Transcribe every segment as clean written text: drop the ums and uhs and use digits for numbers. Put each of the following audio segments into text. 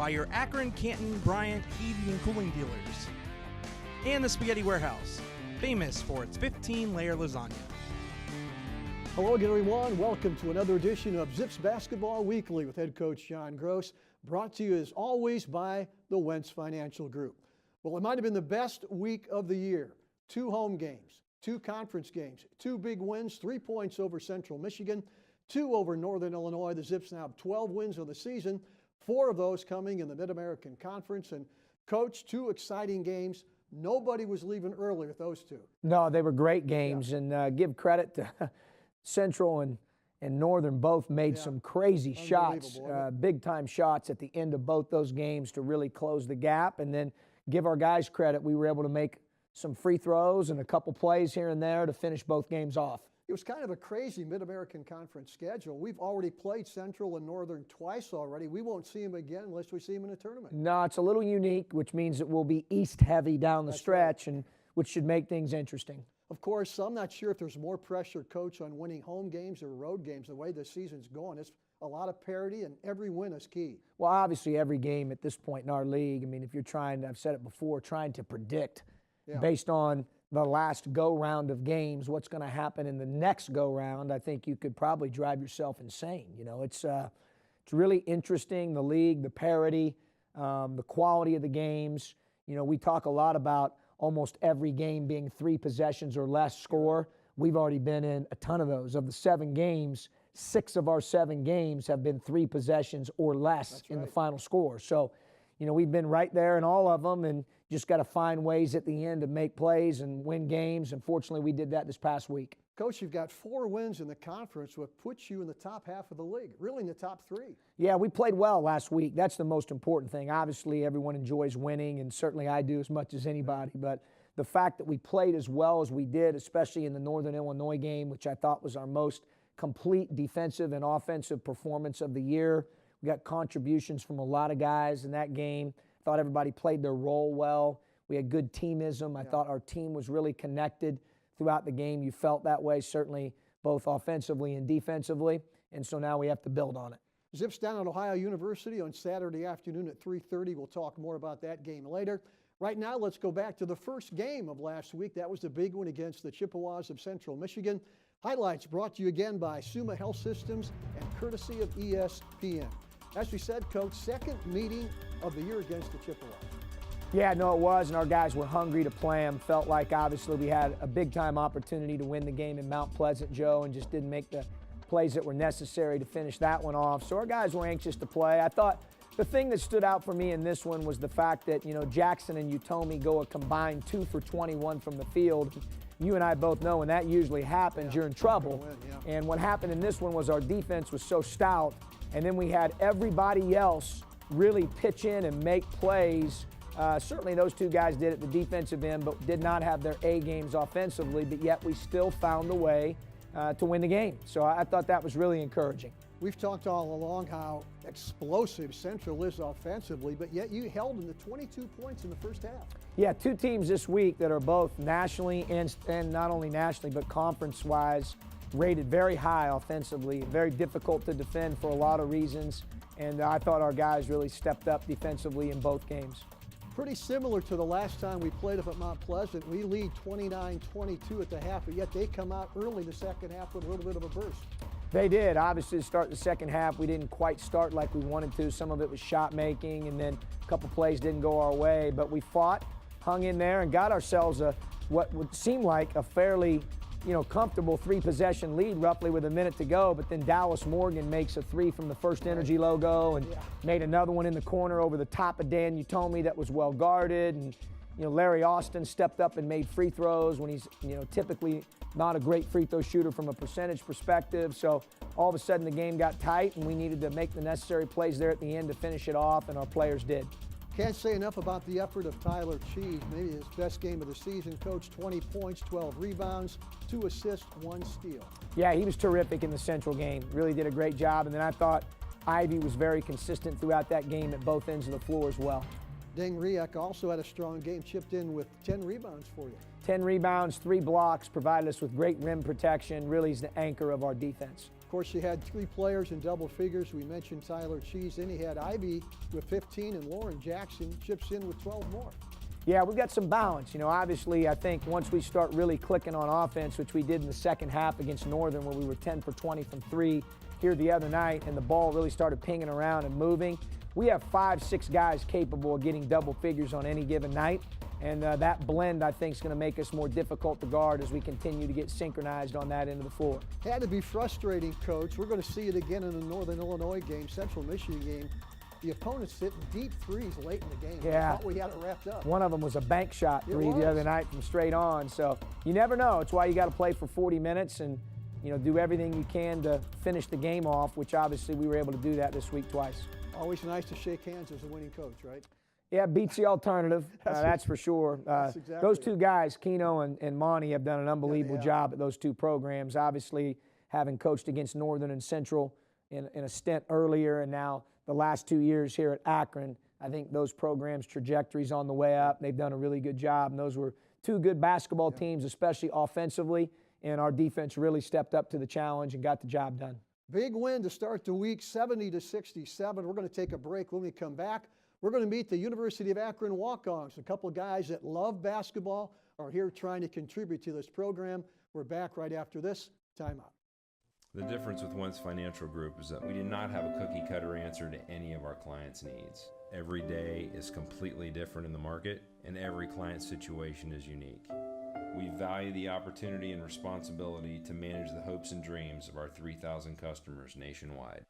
by your Akron, Canton, Bryant heating and cooling dealers. And the Spaghetti Warehouse, famous for its 15-layer lasagna. Hello again, everyone. Welcome to another edition of Zips Basketball Weekly with head coach John Groce, brought to you as always by the Wentz Financial Group. Well, it might have been the best week of the year. 2 home games, 2 conference games, 2 big wins, 3 points over Central Michigan, 2 over Northern Illinois. The Zips now have 12 wins of the season, 4 of those coming in the Mid-American Conference. And coach, 2 exciting games. Nobody was leaving early with those 2. No, they were great games, and give credit to Central and Northern both made some crazy shots, big-time shots at the end of both those games to really close the gap. And then give our guys credit. We were able to make some free throws and a couple plays here and there to finish both games off. It was kind of a crazy Mid-American Conference schedule. We've already played Central and Northern twice already. We won't see them again unless we see them in a tournament. No, it's a little unique, which means it will be East-heavy down the stretch, and which should make things interesting. Of course, I'm not sure if there's more pressure, Coach, on winning home games or road games. The way the season's going, it's a lot of parity, and every win is key. Well, obviously, every game at this point in our league, I mean, if you're trying, I've said it before, trying to predict based on the last go-round of games, what's going to happen in the next go-round, I think you could probably drive yourself insane. You know, it's really interesting, the league, the parity, the quality of the games. You know, we talk a lot about almost every game being 3 possessions or less score. We've already been in a ton of those. Of the 7 games, 6 of our 7 games have been 3 possessions or less in the final score. So, you know, we've been right there in all of them, and just got to find ways at the end to make plays and win games. And fortunately, we did that this past week. Coach, you've got 4 wins in the conference, which puts you in the top half of the league, really in the top 3. Yeah, we played well last week. That's the most important thing. Obviously, everyone enjoys winning, and certainly I do as much as anybody. But the fact that we played as well as we did, especially in the Northern Illinois game, which I thought was our most complete defensive and offensive performance of the year. We got contributions from a lot of guys in that game. Thought everybody played their role well. We had good teamism. I thought our team was really connected throughout the game. You felt that way, certainly both offensively and defensively. And so now we have to build on it. Zips down at Ohio University on Saturday afternoon at 3:30. We'll talk more about that game later. Right now, let's go back to the first game of last week. That was the big one against the Chippewas of Central Michigan. Highlights brought to you again by Summa Health Systems and courtesy of ESPN. As we said, Coach, second meeting of the year against the Chippewas. Yeah, no, it was, and our guys were hungry to play them. Felt like, obviously, we had a big-time opportunity to win the game in Mount Pleasant, Joe, and just didn't make the plays that were necessary to finish that one off. So our guys were anxious to play. I thought the thing that stood out for me in this one was the fact that, you know, Jackson and Utomi go a combined 2 for 21 from the field. You and I both know when that usually happens, you're in trouble. And what happened in this one was our defense was so stout, and then we had everybody else really pitch in and make plays. Certainly those 2 guys did at the defensive end, but did not have their A games offensively, but yet we still found a way to win the game. So I thought that was really encouraging. We've talked all along how explosive Central is offensively, but yet you held them to 22 points in the first half. Yeah, 2 teams this week that are both nationally and not only nationally, but conference-wise, rated very high offensively, very difficult to defend for a lot of reasons. And I thought our guys really stepped up defensively in both games. Pretty similar to the last time we played up at Mount Pleasant. We lead 29-22 at the half, but yet they come out early the second half with a little bit of a burst. They did. Obviously, to start the second half, we didn't quite start like we wanted to. Some of it was shot making, and then a couple plays didn't go our way. But we fought, hung in there, and got ourselves what would seem like a fairly, you know, comfortable 3-possession lead roughly with a minute to go. But then Dallas Morgan makes a 3 from the First Energy logo and made another one in the corner over the top of Dan Utomi that was well guarded. And, you know, Larry Austin stepped up and made free throws when he's, you know, typically not a great free throw shooter from a percentage perspective. So all of a sudden the game got tight, and we needed to make the necessary plays there at the end to finish it off, and our players did. Can't say enough about the effort of Tyler Cheese, maybe his best game of the season. Coach, 20 points, 12 rebounds, 2 assists, 1 steal. Yeah, he was terrific in the Central game. Really did a great job. And then I thought Ivy was very consistent throughout that game at both ends of the floor as well. Deng Riak also had a strong game, chipped in with 10 rebounds for you. 10 rebounds, 3 blocks, provided us with great rim protection. Really is the anchor of our defense. course, you had 3 players in double figures. We mentioned Tyler Cheese. Then you had Ivy with 15, and Lauren Jackson chips in with 12 more. Yeah, we've got some balance. You know, obviously, I think once we start really clicking on offense, which we did in the second half against Northern, where we were 10 for 20 from 3 here the other night, and the ball really started pinging around and moving, we have 5, 6 guys capable of getting double figures on any given night. And that blend, I think, is going to make us more difficult to guard as we continue to get synchronized on that end of the floor. Had to be frustrating, Coach. We're going to see it again in the Northern Illinois game, Central Michigan game. The opponents hitting deep threes late in the game. Yeah. I thought we had it wrapped up. One of them was a bank shot three the other night from straight on. So you never know. It's why you got to play for 40 minutes and, you know, do everything you can to finish the game off, which obviously we were able to do that this week twice. Always nice to shake hands as a winning coach, right? Yeah, beats the alternative. That's for sure. Exactly those 2 guys, Keno and Monty, have done an unbelievable job at those 2 programs. Obviously, having coached against Northern and Central in a stint earlier, and now the last 2 years here at Akron, I think those programs' trajectory's on the way up. They've done a really good job, and those were 2 good basketball teams, especially offensively, and our defense really stepped up to the challenge and got the job done. Big win to start the week, 70-67. We're going to take a break. When we come back, we're going to meet the University of Akron Walkons. A couple of guys that love basketball are here trying to contribute to this program. We're back right after this timeout. The difference with Wentz Financial Group is that we do not have a cookie-cutter answer to any of our clients' needs. Every day is completely different in the market, and every client situation is unique. We value the opportunity and responsibility to manage the hopes and dreams of our 3,000 customers nationwide.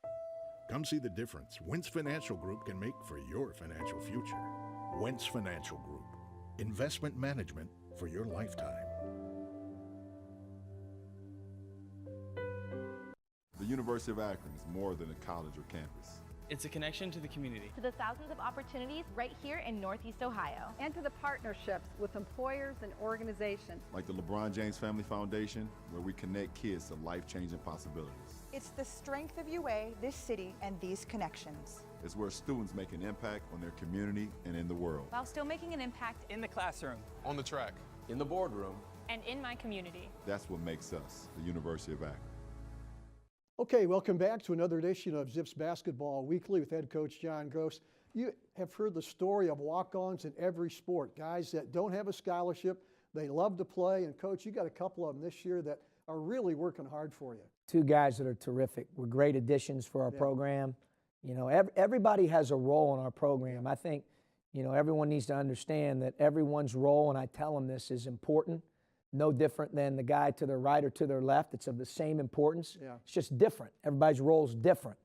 Come see the difference Wentz Financial Group can make for your financial future. Wentz Financial Group. Investment management for your lifetime. The University of Akron is more than a college or campus. It's a connection to the community. To the thousands of opportunities right here in Northeast Ohio. And to the partnerships with employers and organizations. Like the LeBron James Family Foundation, where we connect kids to life-changing possibilities. It's the strength of UA, this city, and these connections. It's where students make an impact on their community and in the world. While still making an impact in the classroom, on the track, in the boardroom, and in my community. That's what makes us the University of Akron. Okay, welcome back to another edition of Zips Basketball Weekly with head coach John Groce. You have heard the story of walk-ons in every sport, guys that don't have a scholarship, they love to play, and coach, you got a couple of them this year that are really working hard for you. 2 guys that are terrific. We're great additions for our program. You know, everybody has a role in our program. I think, you know, everyone needs to understand that everyone's role, and I tell them this, is important. No different than the guy to their right or to their left. It's of the same importance. It's just different. Everybody's role is different.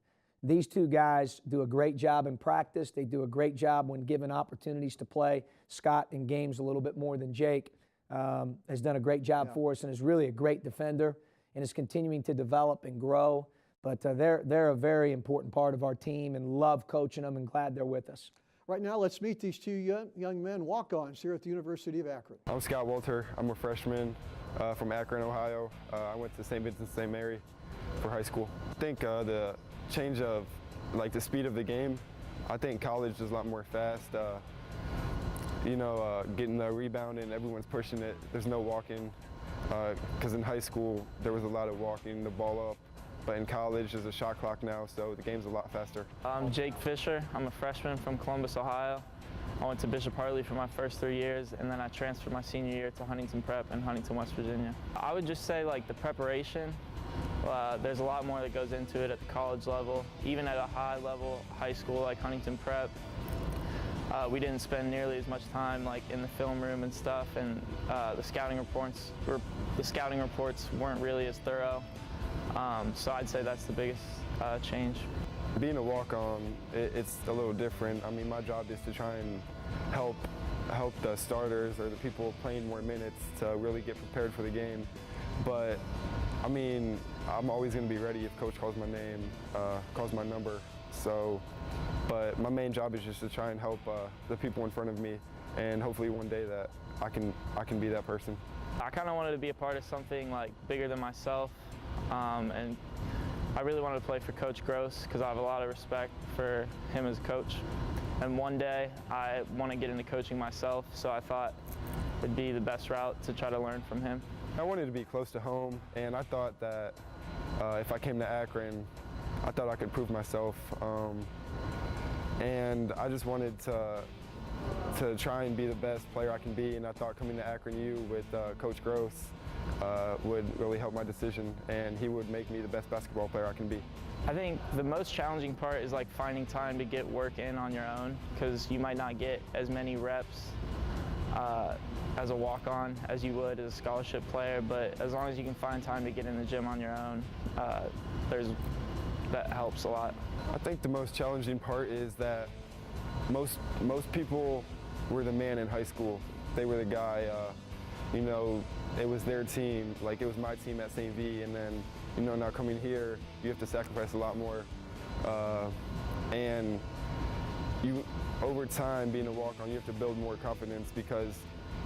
These 2 guys do a great job in practice. They do a great job when given opportunities to play. Scott in games a little bit more than Jake has done a great job for us and is really a great defender and is continuing to develop and grow. But they're a very important part of our team and love coaching them and glad they're with us. Right now, let's meet these 2 young men, walk-ons here at the University of Akron. I'm Scott Walter. I'm a freshman from Akron, Ohio. I went to St. Vincent St. Mary for high school. I think the change of like the speed of the game, I think college is a lot more fast. You know, getting the rebound and everyone's pushing it. There's no walking because in high school there was a lot of walking the ball up. But in college, there's a shot clock now, so the game's a lot faster. I'm Jake Fisher. I'm a freshman from Columbus, Ohio. I went to Bishop Hartley for my first 3 years, and then I transferred my senior year to Huntington Prep in Huntington, West Virginia. I would just say, like, the preparation, there's a lot more that goes into it at the college level. Even at a high level, high school like Huntington Prep, we didn't spend nearly as much time like in the film room and stuff, and the scouting reports weren't really as thorough. So I'd say that's the biggest change. Being a walk-on, it's a little different. I mean, my job is to try and help the starters or the people playing more minutes to really get prepared for the game. But I mean, I'm always going to be ready if coach calls my name, calls my number. So, but my main job is just to try and help the people in front of me, and hopefully one day that I can be that person. I kind of wanted to be a part of something like bigger than myself, and I really wanted to play for Coach Groce because I have a lot of respect for him as a coach. And one day I want to get into coaching myself, so I thought it'd be the best route to try to learn from him. I wanted to be close to home, and I thought that if I came to Akron, I thought I could prove myself. And I just wanted to try and be the best player I can be, and I thought coming to Akron U with Coach Groce would really help my decision, and he would make me the best basketball player I can be. I think the most challenging part is like finding time to get work in on your own, because you might not get as many reps as a walk-on as you would as a scholarship player, but as long as you can find time to get in the gym on your own, that helps a lot. I think the most challenging part is that most people were the man in high school. They were the guy, you know, it was their team, like it was my team at St. V, and then, you know, now coming here, you have to sacrifice a lot more. And over time, being a walk-on, you have to build more confidence, because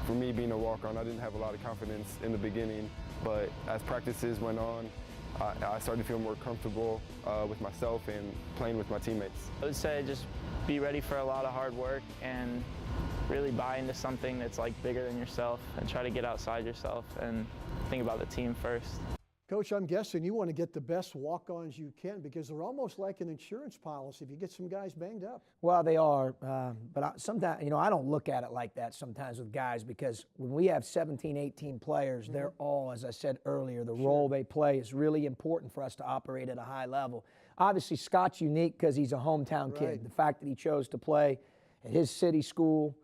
for me, being a walk-on, I didn't have a lot of confidence in the beginning, but as practices went on, I started to feel more comfortable with myself and playing with my teammates. I would say just be ready for a lot of hard work and really buy into something that's like bigger than yourself, and try to get outside yourself and think about the team first. Coach, I'm guessing you want to get the best walk-ons you can, because they're almost like an insurance policy if you get some guys banged up. Well, they are, but sometimes, you know, I don't look at it like that sometimes with guys, because when we have 17, 18 players, they're all, as I said earlier, the role they play is really important for us to operate at a high level. Obviously, Scott's unique because he's a hometown kid. The fact that he chose to play at his city school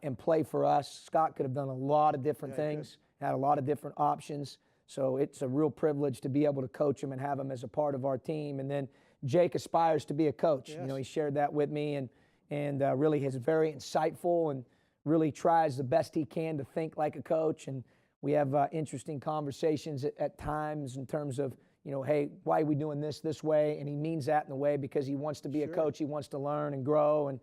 and play for us, Scott could have done a lot of different things, had a lot of different options. So it's a real privilege to be able to coach him and have him as a part of our team. And then Jake aspires to be a coach. You know, he shared that with me, and really is very insightful and really tries the best he can to think like a coach. And we have interesting conversations at times in terms of, you know, hey, why are we doing this way? And he means that in a way because he wants to be a coach. He wants to learn and grow. And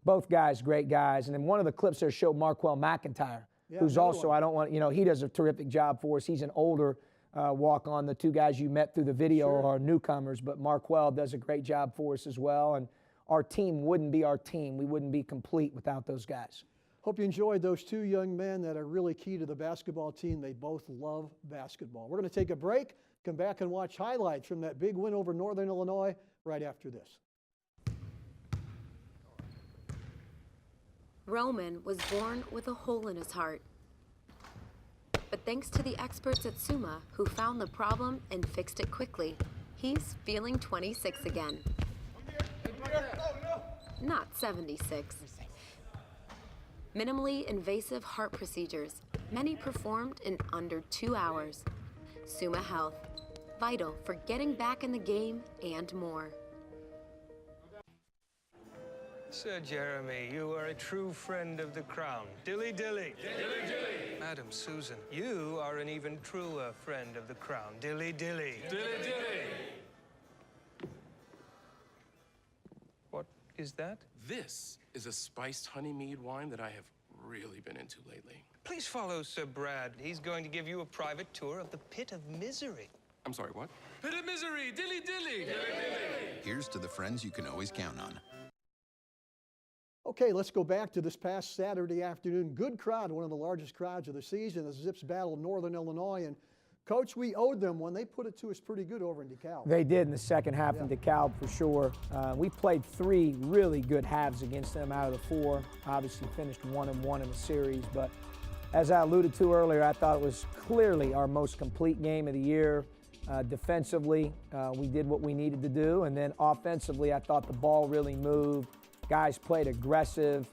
both guys, great guys. And then one of the clips there showed Marquel McIntyre, who's also, I don't want, you know, he does a terrific job for us. He's an older walk-on. The two guys you met through the video are newcomers, but Marquel does a great job for us as well. And our team wouldn't be our team. We wouldn't be complete without those guys. Hope you enjoyed those two young men that are really key to the basketball team. They both love basketball. We're going to take a break, come back and watch highlights from that big win over Northern Illinois right after this. Roman was born with a hole in his heart. But thanks to the experts at Summa, who found the problem and fixed it quickly, he's feeling 26 again. Not 76. Minimally invasive heart procedures, many performed in under 2 hours. Summa Health, vital for getting back in the game and more. Sir Jeremy, you are a true friend of the crown. Dilly dilly. Dilly dilly. Madam Susan, you are an even truer friend of the crown. Dilly dilly. Dilly dilly. What is that? This is a spiced honey mead wine that I have really been into lately. Please follow Sir Brad. He's going to give you a private tour of the pit of misery. I'm sorry, what? Pit of misery. Dilly dilly. Dilly dilly. Here's to the friends you can always count on. Okay, let's go back to this past Saturday afternoon. Good crowd, one of the largest crowds of the season. The Zips battled Northern Illinois, and Coach, we owed them one. They put it to us pretty good over in DeKalb. They did in the second half in DeKalb for sure. We played 3 really good halves against them out of the 4. Obviously finished 1-1 in the series, but as I alluded to earlier, I thought it was clearly our most complete game of the year. Defensively, we did what we needed to do, and then offensively, I thought the ball really moved. Guys played aggressive.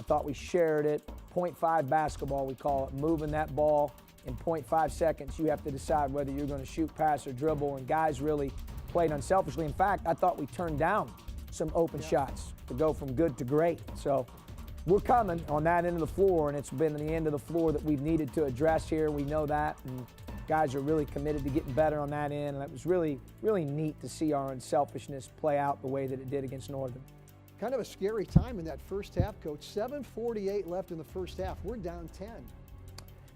Thought we shared it. 0.5 basketball, we call it. Moving that ball in 0.5 seconds. You have to decide whether you're going to shoot, pass, or dribble. And guys really played unselfishly. In fact, I thought we turned down some open shots to go from good to great. So we're coming on that end of the floor, and it's been the end of the floor that we've needed to address here. We know that. And guys are really committed to getting better on that end. And it was really, really neat to see our unselfishness play out the way that it did against Northern. Kind of a scary time in that first half, Coach. 7:48 left in the first half. We're down 10.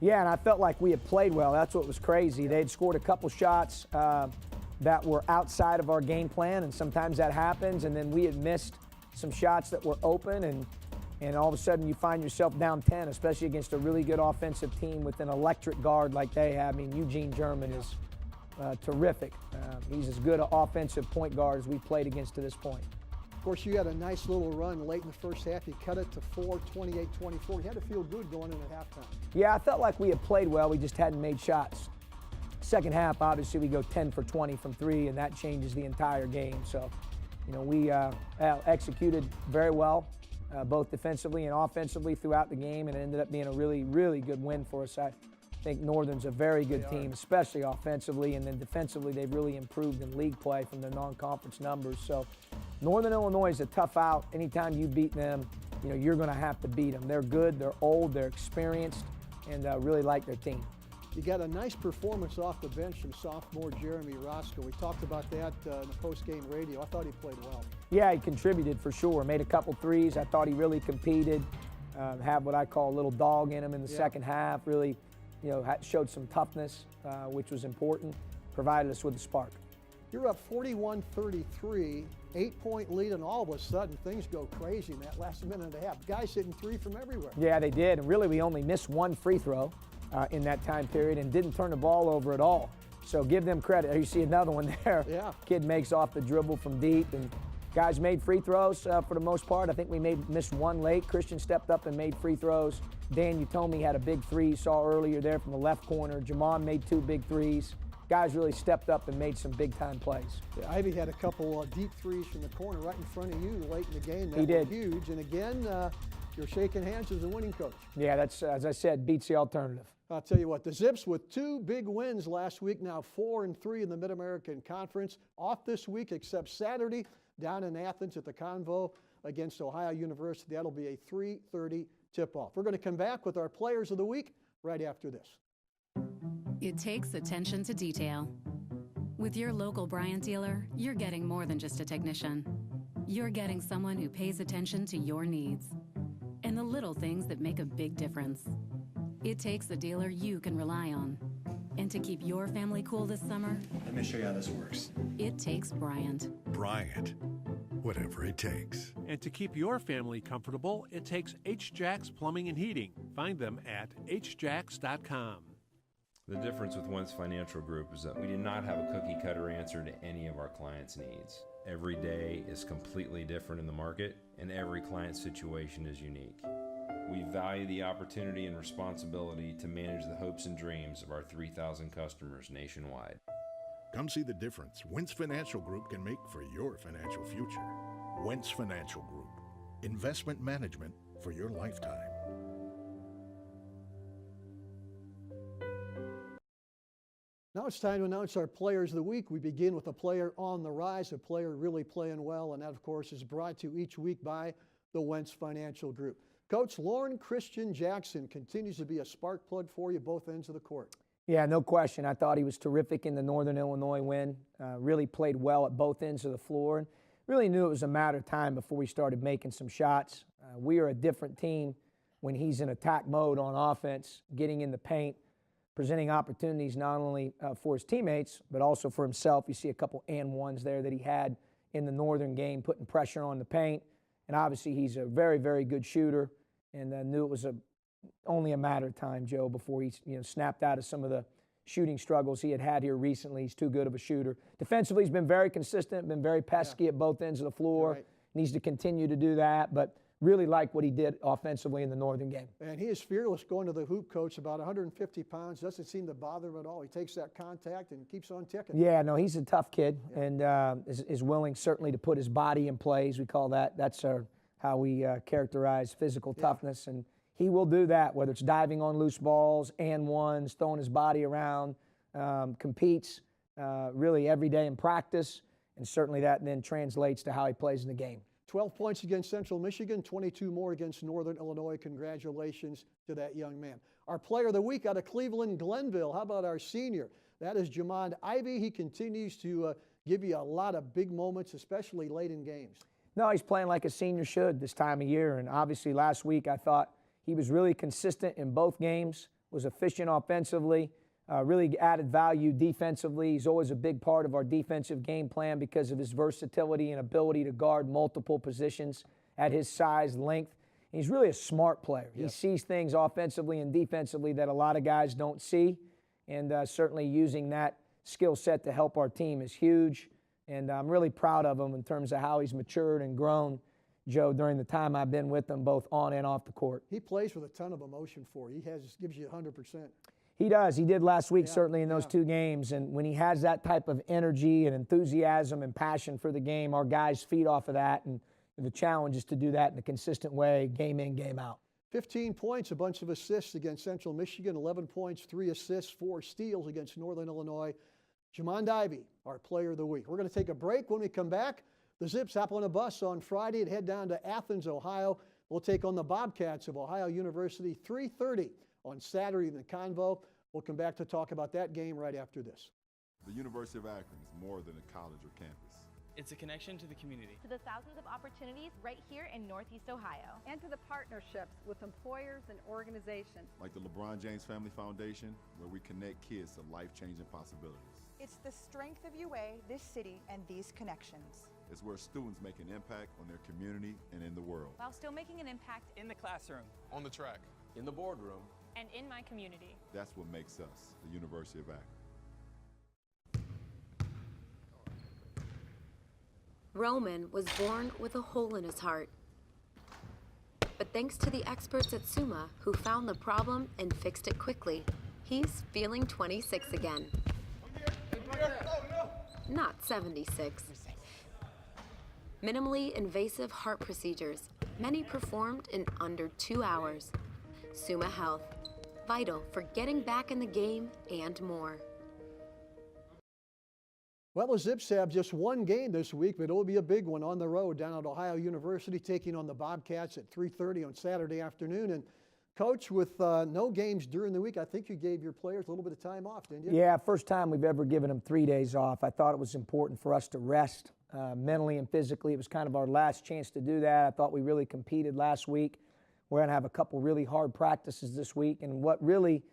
Yeah, and I felt like we had played well. That's what was crazy. They'd scored a couple shots that were outside of our game plan, and sometimes that happens. And then we had missed some shots that were open, and all of a sudden you find yourself down 10, especially against a really good offensive team with an electric guard like they have. I mean, Eugene German is terrific. He's as good an offensive point guard as we've played against to this point. Of course, you had a nice little run late in the first half. You cut it to 4, 28-24. You had to feel good going in at halftime. Yeah, I felt like we had played well. We just hadn't made shots. Second half, obviously, we go 10 for 20 from 3, and that changes the entire game. So, we executed very well, both defensively and offensively throughout the game, and it ended up being a really, really good win for us. I think Northern's a very good team, especially offensively, and then defensively, they've really improved in league play from their non-conference numbers. So, Northern Illinois is a tough out. Anytime you beat them, you're going to have to beat them. They're good, they're old, they're experienced, and really like their team. You got a nice performance off the bench from sophomore Jeremy Roscoe. We talked about that in the post-game radio. I thought he played well. Yeah, he contributed for sure. Made a couple threes. I thought he really competed. Had what I call a little dog in him in the second half. Really, showed some toughness, which was important. Provided us with a spark. You're up 41-33, 8-point lead, and all of a sudden things go crazy in that last minute and a half. Guys hitting three from everywhere. Yeah, they did. And really, we only missed one free throw in that time period and didn't turn the ball over at all. So give them credit. You see another one there. Yeah. Kid makes off the dribble from deep, and guys made free throws for the most part. I think we missed one late. Christian stepped up and made free throws. Dan Utomi had a big three you saw earlier there from the left corner. Jamon made 2 big threes. Guys really stepped up and made some big-time plays. Yeah, Ivy had a couple deep threes from the corner right in front of you late in the game. That He did. were huge. And again, you're shaking hands as a winning coach. Yeah, that's, as I said, beats the alternative. I'll tell you what, the Zips with 2 big wins last week, now 4-3 in the Mid-American Conference. Off this week except Saturday down in Athens at the Convo against Ohio University. That'll be a 3:30 tip-off. We're going to come back with our Players of the Week right after this. It takes attention to detail. With your local Bryant dealer, you're getting more than just a technician. You're getting someone who pays attention to your needs and the little things that make a big difference. It takes a dealer you can rely on. And to keep your family cool this summer, let me show you how this works. it takes Bryant. Bryant, whatever it takes. And to keep your family comfortable, it takes H-Jacks Plumbing and Heating. Find them at hjacks.com. The difference with Wentz Financial Group is that we do not have a cookie cutter answer to any of our clients' needs. Every day is completely different in the market, and every client situation is unique. We value the opportunity and responsibility to manage the hopes and dreams of our 3,000 customers nationwide. Come see the difference Wentz Financial Group can make for your financial future. Wentz Financial Group. Investment management for your lifetime. Now it's time to announce our Players of the Week. We begin with a player on the rise, a player really playing well, and that, of course, is brought to you each week by the Wentz Financial Group. Coach Lauren Christian Jackson continues to be a spark plug for you both ends of the court. Yeah, no question. I thought he was terrific in the Northern Illinois win. Really played well at both ends of the floor. And really knew it was a matter of time before we started making some shots. We are a different team when he's in attack mode on offense, getting in the paint, presenting opportunities not only for his teammates, but also for himself. You see a couple and ones there that he had in the Northern game, putting pressure on the paint. And obviously he's a very, very good shooter, and knew it was only a matter of time, Joe, before he snapped out of some of the shooting struggles he had here recently. He's too good of a shooter. Defensively, he's been very consistent, been very pesky at both ends of the floor. Right. Needs to continue to do that, but really like what he did offensively in the Northern game. And he is fearless going to the hoop, Coach, about 150 pounds. Doesn't seem to bother him at all. He takes that contact and keeps on ticking. Yeah, no, he's a tough kid, and is willing certainly to put his body in plays. We call that, that's how we characterize physical toughness, and he will do that, whether it's diving on loose balls, and ones, throwing his body around, competes really every day in practice, and certainly that then translates to how he plays in the game. 12 points against Central Michigan, 22 more against Northern Illinois. Congratulations to that young man. Our Player of the Week out of Cleveland, Glenville. How about our senior? That is Jamond Ivy. He continues to give you a lot of big moments, especially late in games. No, he's playing like a senior should this time of year, and obviously last week I thought he was really consistent in both games, was efficient offensively, really added value defensively. He's always a big part of our defensive game plan because of his versatility and ability to guard multiple positions at his size, length. And he's really a smart player. Yes. He sees things offensively and defensively that a lot of guys don't see, and certainly using that skill set to help our team is huge. And I'm really proud of him in terms of how he's matured and grown, Joe, during the time I've been with him, both on and off the court. He plays with a ton of emotion for you. Gives you 100%. He does. He did last week, certainly in those 2 games. And when he has that type of energy and enthusiasm and passion for the game, our guys feed off of that. And the challenge is to do that in a consistent way, game in, game out. 15 points, a bunch of assists against Central Michigan, 11 points, 3 assists, 4 steals against Northern Illinois. Jamond Ivey, our player of the week. We're going to take a break. When we come back, the Zips hop on a bus on Friday and head down to Athens, Ohio. We'll take on the Bobcats of Ohio University, 3:30 on Saturday in the Convo. We'll come back to talk about that game right after this. The University of Akron is more than a college or campus. It's a connection to the community. To the thousands of opportunities right here in Northeast Ohio. And to the partnerships with employers and organizations. Like the LeBron James Family Foundation, where we connect kids to life-changing possibilities. It's the strength of UA, this city, and these connections. It's where students make an impact on their community and in the world. While still making an impact in the classroom, On the track, in the boardroom, and in my community. That's what makes us the University of Akron. Roman was born with a hole in his heart. But thanks to the experts at Summa who found the problem and fixed it quickly, he's feeling 26 again. Not 76. Minimally invasive heart procedures, many performed in under 2 hours. Summa Health, vital for getting back in the game and more. Well, the Zips have just 1 game this week, but it will be a big one on the road down at Ohio University, taking on the Bobcats at 3:30 on Saturday afternoon. And Coach, with no games during the week, I think you gave your players a little bit of time off, didn't you? Yeah, first time we've ever given them 3 days off. I thought it was important for us to rest mentally and physically. It was kind of our last chance to do that. I thought we really competed last week. We're going to have a couple really hard practices this week, and what really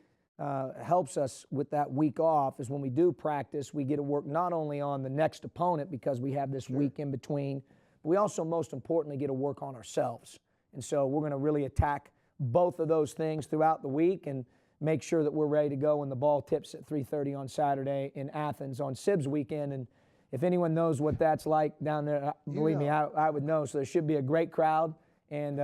helps us with that week off is when we do practice, we get to work not only on the next opponent because we have this week in between, but we also, most importantly, get to work on ourselves. And so we're going to really attack both of those things throughout the week and make sure that we're ready to go when the ball tips at 3:30 on Saturday in Athens on SIBS weekend. And if anyone knows what that's like down there, believe me, I would know. So there should be a great crowd and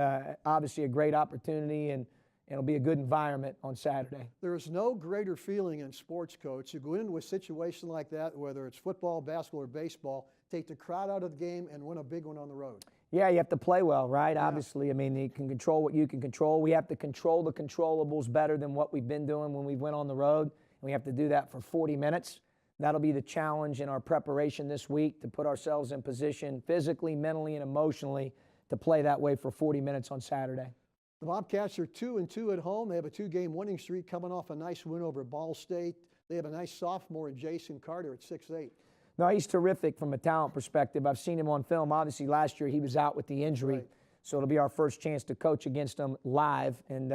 obviously a great opportunity, and it'll be a good environment on Saturday. There is no greater feeling in sports, Coach. You go into a situation like that, whether it's football, basketball, or baseball, take the crowd out of the game and win a big one on the road. Yeah, you have to play well, right? Yeah. Obviously, I mean, you can control what you can control. We have to control the controllables better than what we've been doing when we went on the road. And we have to do that for 40 minutes. That'll be the challenge in our preparation this week, to put ourselves in position physically, mentally, and emotionally to play that way for 40 minutes on Saturday. The Bobcats are 2-2 at home. They have a 2-game winning streak coming off a nice win over Ball State. They have a nice sophomore in Jason Carter at 6'8". No, he's terrific from a talent perspective. I've seen him on film. Obviously, last year he was out with the injury, so it'll be our first chance to coach against him live. And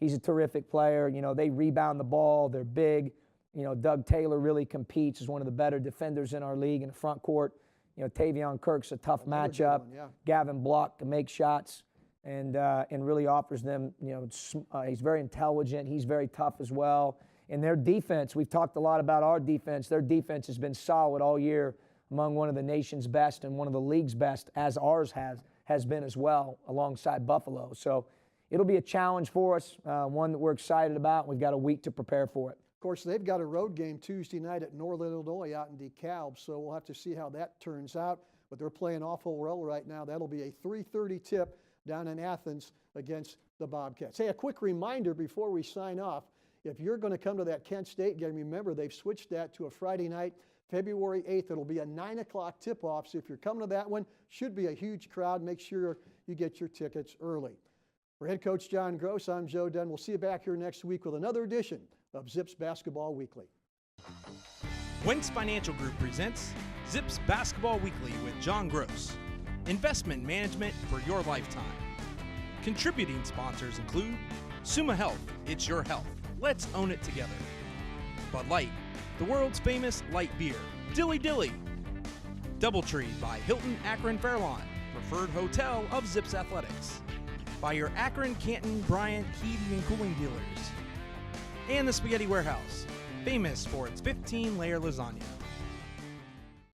he's a terrific player. You know, they rebound the ball. They're big. You know, Doug Taylor really competes as one of the better defenders in our league in the front court. You know, Tavion Kirk's a tough matchup. Gavin Block can make shots and really offers them, you know, he's very intelligent. He's very tough as well. And their defense, we've talked a lot about our defense. Their defense has been solid all year, among one of the nation's best and one of the league's best, as ours has been as well, alongside Buffalo. So it'll be a challenge for us, one that we're excited about. We've got a week to prepare for it. Of course, they've got a road game Tuesday night at Northern Illinois out in DeKalb, so we'll have to see how that turns out. But they're playing awful well right now. That'll be a 3:30 tip down in Athens against the Bobcats. Hey, a quick reminder before we sign off. If you're going to come to that Kent State game, remember they've switched that to a Friday night, February 8th. It'll be a 9 o'clock tip-off, so if you're coming to that one, should be a huge crowd. Make sure you get your tickets early. For head coach John Groce, I'm Joe Dunn. We'll see you back here next week with another edition of Zips Basketball Weekly. Wentz Financial Group presents Zips Basketball Weekly with John Groce. Investment management for your lifetime. Contributing sponsors include Summa Health, it's your health. Let's own it together. Bud Light, the world's famous light beer. Dilly Dilly. Doubletree by Hilton Akron Fairlawn, preferred hotel of Zips Athletics. By your Akron, Canton, Bryant, heating and cooling dealers. And the Spaghetti Warehouse, famous for its 15-layer lasagna.